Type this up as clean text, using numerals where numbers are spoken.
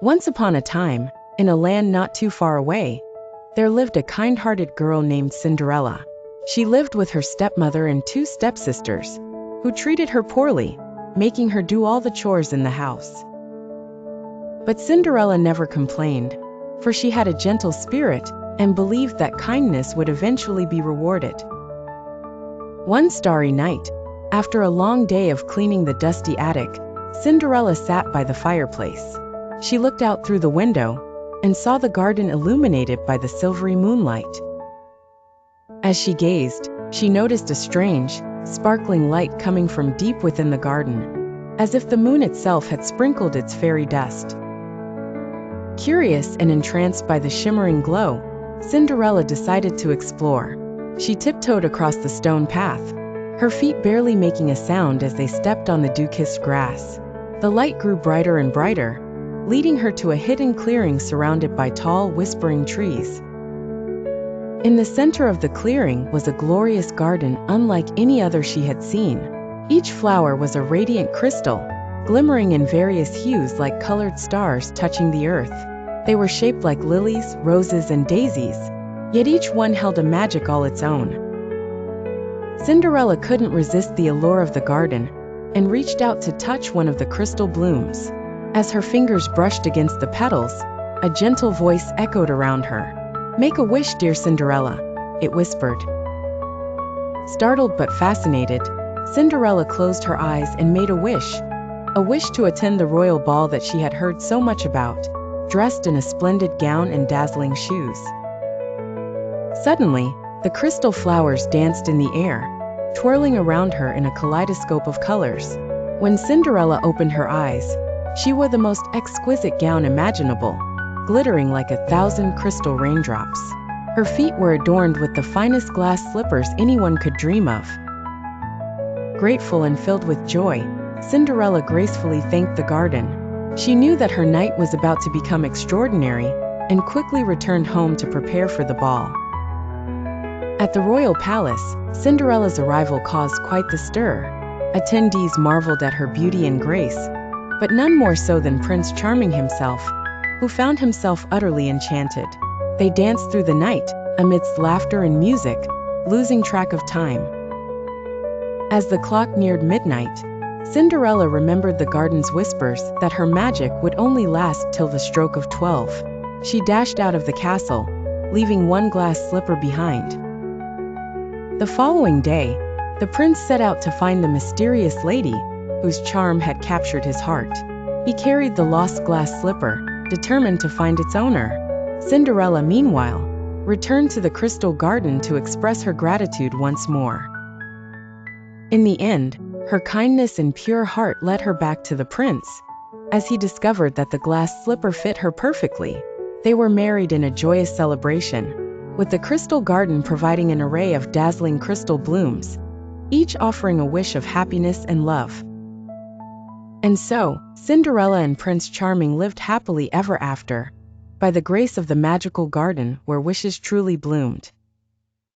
Once upon a time, in a land not too far away, there lived a kind-hearted girl named Cinderella. She lived with her stepmother and two stepsisters, who treated her poorly, making her do all the chores in the house. But Cinderella never complained, for she had a gentle spirit and believed that kindness would eventually be rewarded. One starry night, after a long day of cleaning the dusty attic, Cinderella sat by the fireplace. She looked out through the window and saw the garden illuminated by the silvery moonlight. As she gazed, she noticed a strange, sparkling light coming from deep within the garden, as if the moon itself had sprinkled its fairy dust. Curious and entranced by the shimmering glow, Cinderella decided to explore. She tiptoed across the stone path, her feet barely making a sound as they stepped on the dew-kissed grass. The light grew brighter and brighter, leading her to a hidden clearing surrounded by tall, whispering trees. In the center of the clearing was a glorious garden unlike any other she had seen. Each flower was a radiant crystal, glimmering in various hues like colored stars touching the earth. They were shaped like lilies, roses, and daisies, yet each one held a magic all its own. Cinderella couldn't resist the allure of the garden and reached out to touch one of the crystal blooms. As her fingers brushed against the petals, a gentle voice echoed around her. "Make a wish, dear Cinderella," it whispered. Startled but fascinated, Cinderella closed her eyes and made a wish to attend the royal ball that she had heard so much about, dressed in a splendid gown and dazzling shoes. Suddenly, the crystal flowers danced in the air, twirling around her in a kaleidoscope of colors. When Cinderella opened her eyes, she wore the most exquisite gown imaginable, glittering like 1,000 crystal raindrops. Her feet were adorned with the finest glass slippers anyone could dream of. Grateful and filled with joy, Cinderella gracefully thanked the garden. She knew that her night was about to become extraordinary and quickly returned home to prepare for the ball. At the royal palace, Cinderella's arrival caused quite the stir. Attendees marveled at her beauty and grace, but none more so than Prince Charming himself, who found himself utterly enchanted. They danced through the night, amidst laughter and music, losing track of time. As the clock neared midnight, Cinderella remembered the garden's whispers that her magic would only last till the stroke of 12. She dashed out of the castle, leaving one glass slipper behind. The following day, the prince set out to find the mysterious lady whose charm had captured his heart. He carried the lost glass slipper, determined to find its owner. Cinderella, meanwhile, returned to the crystal garden to express her gratitude once more. In the end, her kindness and pure heart led her back to the prince, as he discovered that the glass slipper fit her perfectly. They were married in a joyous celebration, with the crystal garden providing an array of dazzling crystal blooms, each offering a wish of happiness and love. And so, Cinderella and Prince Charming lived happily ever after, by the grace of the magical garden where wishes truly bloomed.